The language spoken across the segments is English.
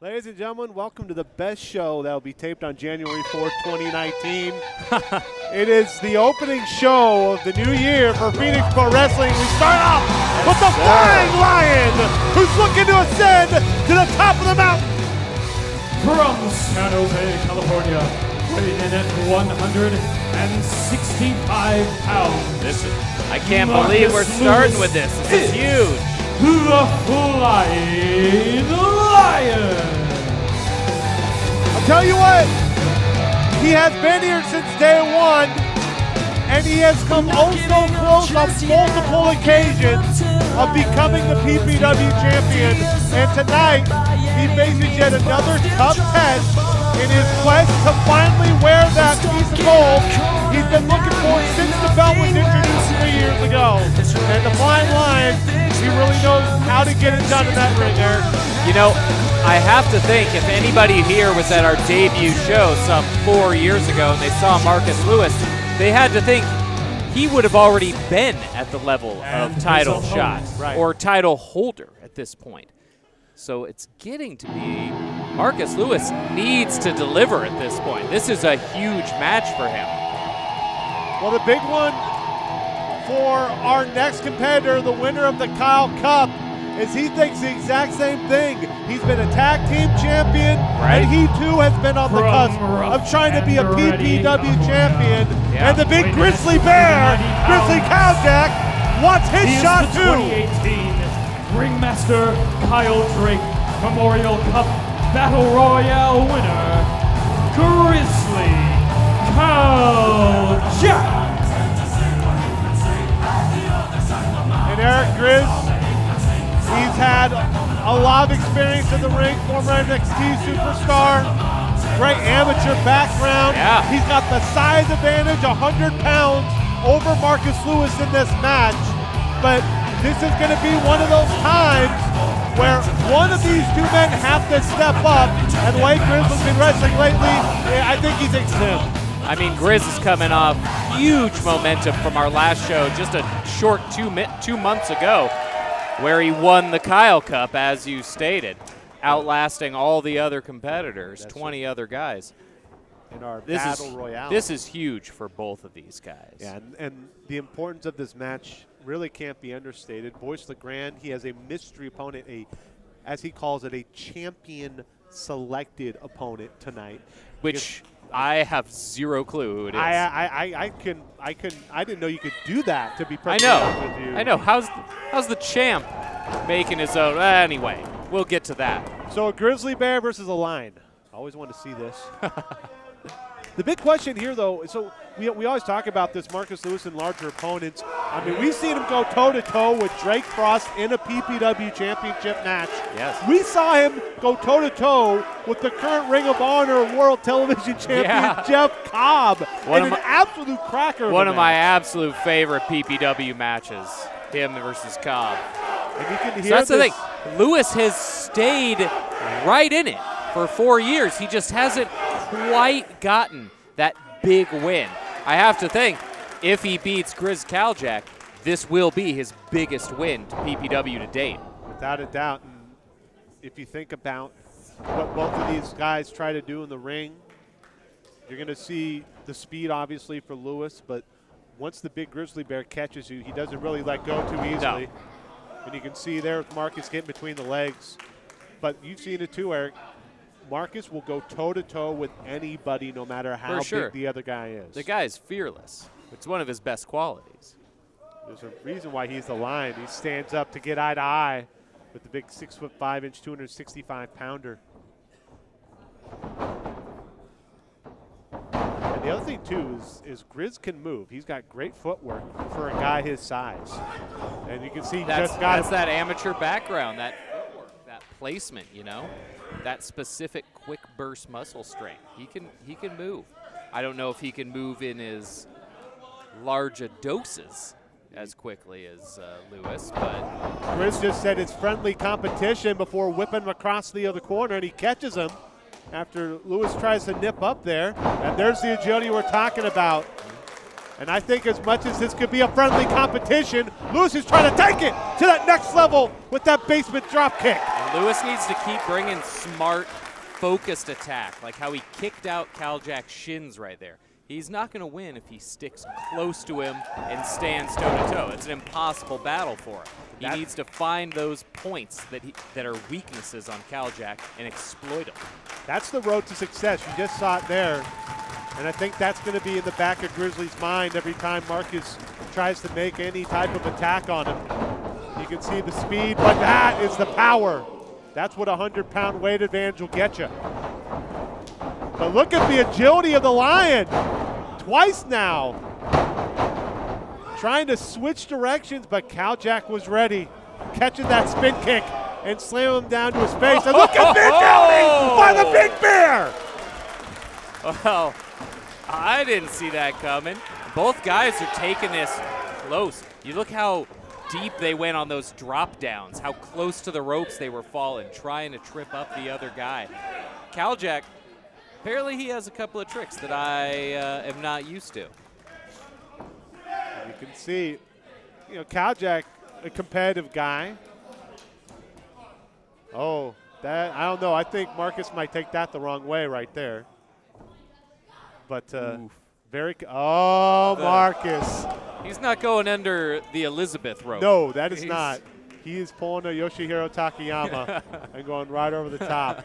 Ladies and gentlemen, welcome to the best show that will be taped on January 4th, 2019. It is the opening show of the new year for Phoenix Pro Wrestling. We start off with the Flying Lion, who's looking to ascend to the top of the mountain. From San Jose, California, weighing in at 165 pounds. I can't believe we're starting with this. This is huge. The Flying Lion. I'll tell you what, he has been here since day one, and he has come oh so close on multiple occasions of becoming the PPW champion. And tonight, he faces yet another tough test in his quest to finally wear that piece of gold he's been looking for since the belt was introduced 3 years ago. And the Flying Lion, he really knows how to get it done in that ring, Eric. You know, I have to think if anybody here was at our debut show some 4 years ago and they saw Marcus Lewis, they had to think he would have already been at the level of title shot or title holder at this point. So it's getting to be Marcus Lewis needs to deliver at this point. This is a huge match for him. Well, the big one for our next competitor, the winner of the Kyle Cup, is he thinks the exact same thing. He's been a tag team champion, and he too has been on the cusp of trying to be a PPW champion. Yeah. And the big Grizzly Bear, Grizzly Kal Jack, wants his shot too. 2018 Ringmaster Kyle Drake Memorial Cup Battle Royale winner, Grizzly Kal Jack. And Eric Grizz, he's had a lot of experience in the ring, former NXT superstar, great amateur background. Yeah. He's got the size advantage, 100 pounds over Marcus Lewis in this match. But this is going to be one of those times where one of these two men have to step up. And the way Grizz has been wrestling lately, I think he thinks him. I mean, Grizz is coming off huge momentum from our last show just a short 2 months ago, where he won the Kyle Cup, as you stated, outlasting all the other competitors, That's 20 other guys. In our Battle Royale. This is huge for both of these guys. Yeah, and the importance of this match really can't be understated. Boyce LeGrand, he has a mystery opponent, as he calls it, a champion-selected opponent tonight. Which I have zero clue who it is. I didn't know you could do that, to be perfectly honest with you. I know. How's the champ making his own? Anyway, we'll get to that. So a grizzly bear versus a lion. I always wanted to see this. The big question here, though, so we always talk about this, Marcus Lewis and larger opponents. I mean, we've seen him go toe-to-toe with Drake Frost in a PPW championship match. Yes. We saw him go toe-to-toe with the current Ring of Honor World Television Champion, Jeff Cobb, in an absolute cracker. One of my absolute favorite PPW matches, him versus Cobb. And you can hear so that's the thing. Lewis has stayed right in it for 4 years. He just hasn't quite gotten that big win. I have to think, if he beats Grizzly Kal Jack, this will be his biggest win to PPW to date. Without a doubt. And if you think about what both of these guys try to do in the ring, you're going to see the speed, obviously, for Lewis, but once the big grizzly bear catches you, he doesn't really let go too easily. No. And you can see there with Marcus getting between the legs. But you've seen it too, Eric. Marcus will go toe-to-toe with anybody, no matter how big the other guy is. The guy is fearless. It's one of his best qualities. There's a reason why he's the Lion. He stands up to get eye-to-eye with the big 6'5", 265-pounder. And the other thing, too, is Grizz can move. He's got great footwork for a guy his size. And you can see that's that amateur background, that footwork, that placement, you know? That specific quick burst muscle strength. He can move. I don't know if he can move in his larger doses as quickly as Lewis, but Grizz just said it's friendly competition before whipping him across the other corner, and he catches him after Lewis tries to nip up there. And there's the agility we're talking about. And I think as much as this could be a friendly competition, Lewis is trying to take it to that next level with that basement drop kick. And Lewis needs to keep bringing smart, focused attack, like how he kicked out Kal Jack's shins right there. He's not going to win if he sticks close to him and stands toe-to-toe. It's an impossible battle for him. He needs to find those points that are weaknesses on Kal Jack and exploit them. That's the road to success. You just saw it there. And I think that's going to be in the back of Grizzly's mind every time Marcus tries to make any type of attack on him. You can see the speed, but that is the power. That's what a 100-pound weight advantage will get you. But look at the agility of the Lion. Twice now. Trying to switch directions, but Kal Jack was ready. Catching that spin kick and slamming him down to his face. And look at mentality by the Big Bear. Well, I didn't see that coming. Both guys are taking this close. You look how deep they went on those drop downs, how close to the ropes they were falling, trying to trip up the other guy. Kal Jack, apparently he has a couple of tricks that I am not used to. You can see, Kal Jack, a competitive guy. Oh, I don't know. I think Marcus might take that the wrong way right there. But Marcus. He's not going under the Elizabeth rope. No, that is not. He is pulling a Yoshihiro Takayama and going right over the top.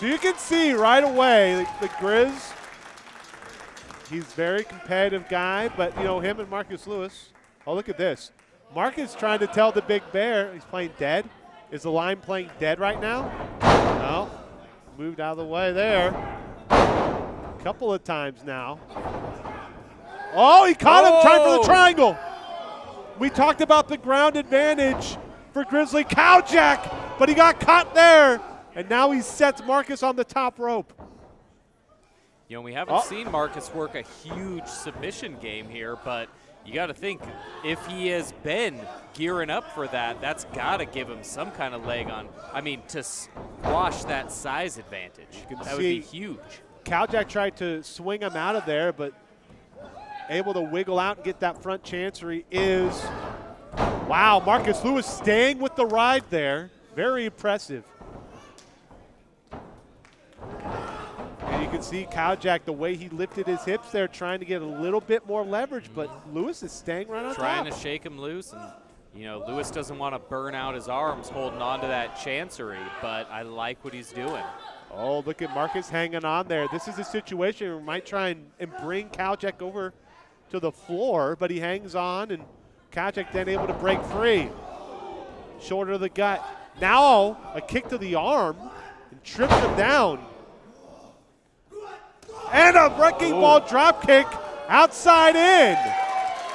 So you can see right away the Grizz, he's a very competitive guy, but, him and Marcus Lewis. Oh, look at this. Marcus trying to tell the Big Bear he's playing dead. Is the line playing dead right now? No. Moved out of the way there. A couple of times now. Oh, he caught him trying for the triangle. We talked about the ground advantage for Grizzly Kal Jack, but he got caught there, and now he sets Marcus on the top rope. We haven't seen Marcus work a huge submission game here, but you got to think, if he has been gearing up for that, that's got to give him some kind of leg on. To squash that size advantage. That would be huge. Kal Jack tried to swing him out of there, but able to wiggle out and get that front chancery is, wow, Marcus Lewis staying with the ride there. Very impressive. And you can see Kal Jack, the way he lifted his hips there, trying to get a little bit more leverage, but Lewis is staying right on top. Trying to shake him loose, and Lewis doesn't want to burn out his arms holding on to that chancery, but I like what he's doing. Oh, look at Marcus hanging on there. This is a situation where we might try and bring Kal Jack over to the floor, but he hangs on, and Kal Jack then able to break free. Shoulder to the gut. Now a kick to the arm and trips him down. And a wrecking ball drop kick outside in.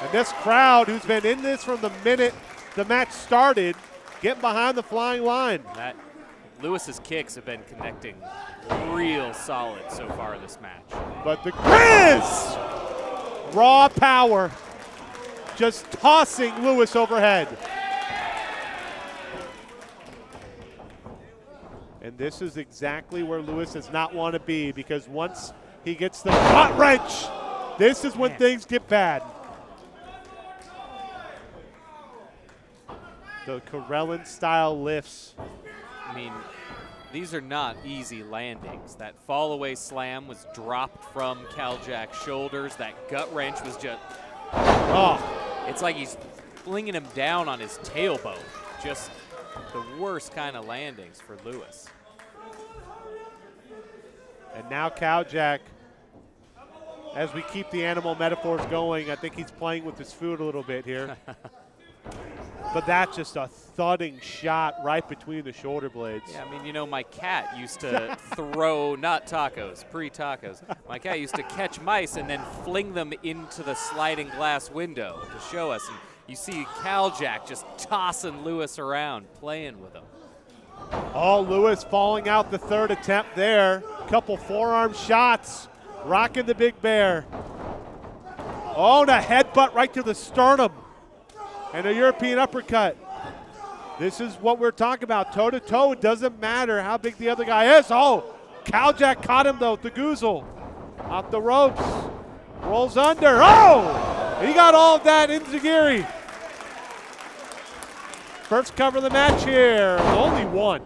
And this crowd, who's been in this from the minute the match started, getting behind the flying line. Lewis's kicks have been connecting real solid so far in this match. But the Grizz, raw power, just tossing Lewis overhead. And this is exactly where Lewis does not want to be, because once he gets the hot wrench, this is when things get bad. The Karelin style lifts. These are not easy landings. That fall away slam was dropped from Kal Jack's shoulders. That gut wrench was just, it's like he's flinging him down on his tailbone. Just the worst kind of landings for Lewis. And now Kal Jack, as we keep the animal metaphors going, I think he's playing with his food a little bit here. But that's just a thudding shot right between the shoulder blades. Yeah, my cat used to throw, not tacos, pre-tacos. My cat used to catch mice and then fling them into the sliding glass window to show us. And you see Kal Jack just tossing Lewis around, playing with him. Oh, Lewis falling out the third attempt there. Couple forearm shots, rocking the Big Bear. Oh, and a headbutt right to the sternum. And a European uppercut. This is what we're talking about, toe-to-toe. It doesn't matter how big the other guy is. Oh, Kal Jack caught him, though, with the goozle. Off the ropes. Rolls under. Oh! He got all of that enziguri. First cover of the match here, only one.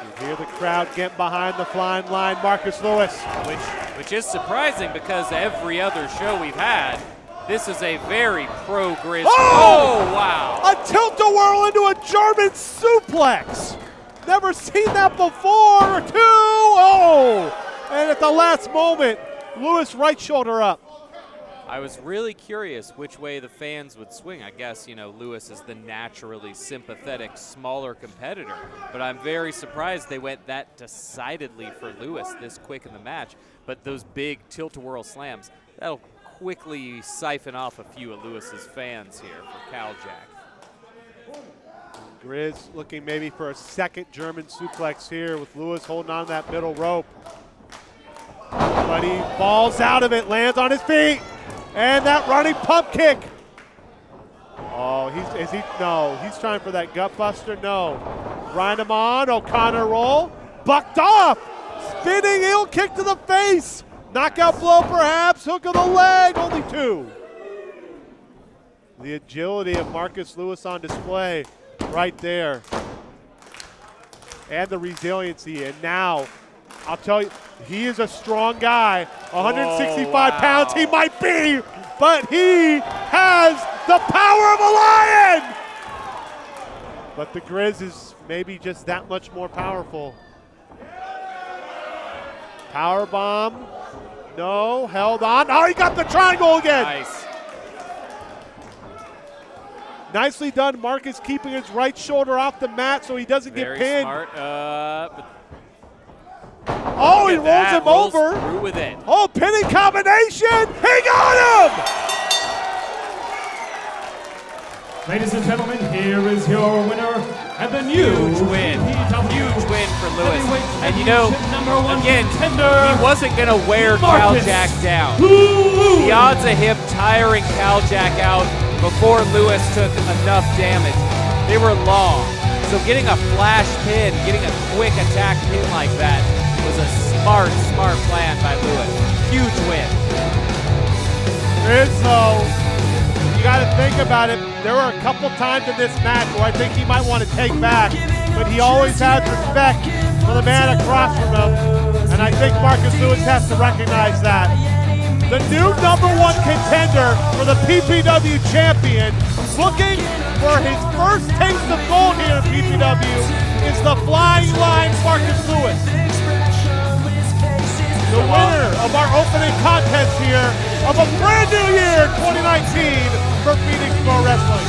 You hear the crowd get behind the flying line, Marcus Lewis. Which is surprising because every other show we've had, this is a very pro-Grizz. Oh, wow. A tilt-a-whirl into a German suplex. Never seen that before. 2-0. And at the last moment, Lewis right shoulder up. I was really curious which way the fans would swing. I guess, you know, Lewis is the naturally sympathetic, smaller competitor. But I'm very surprised they went that decidedly for Lewis this quick in the match. But those big tilt-a-whirl slams, that'll quickly siphon off a few of Lewis's fans here for Kal Jack. Grizz looking maybe for a second German suplex here with Lewis holding on to that middle rope. But he falls out of it, lands on his feet, and that running pump kick. Oh, he's trying for that gut buster, no. Grind him on, O'Connor roll, bucked off, spinning heel kick to the face. Knockout blow perhaps, hook of the leg, only 2. The agility of Marcus Lewis on display right there. And the resiliency, and now, I'll tell you, he is a strong guy. 165 pounds he might be, but he has the power of a lion! But the Grizz is maybe just that much more powerful. Power bomb. No, held on. Oh, he got the triangle again. Nice. Nicely done. Marcus keeping his right shoulder off the mat so he doesn't get pinned. Smart. Oh, he rolls him over. Through with it. Oh, pinning combination. He got him! Ladies and gentlemen, here is your winner and the new Huge win for Lewis. And you know, again, contender, he wasn't going to wear Kal Jack down. The odds of him tiring Kal Jack out before Lewis took enough damage, they were long. So getting a flash pin, getting a quick attack pin like that was a smart plan by Lewis. Huge win. Rizzo, you got to think about it. There were a couple times in this match where I think he might want to take back, but he always has respect for the man across from him, and I think Marcus Lewis has to recognize that. The new #1 contender for the PPW champion, looking for his first taste of gold here in PPW, is the Flying Line Marcus Lewis. The winner of our opening contest here of a brand new year 2019 for Phoenix Pro Wrestling.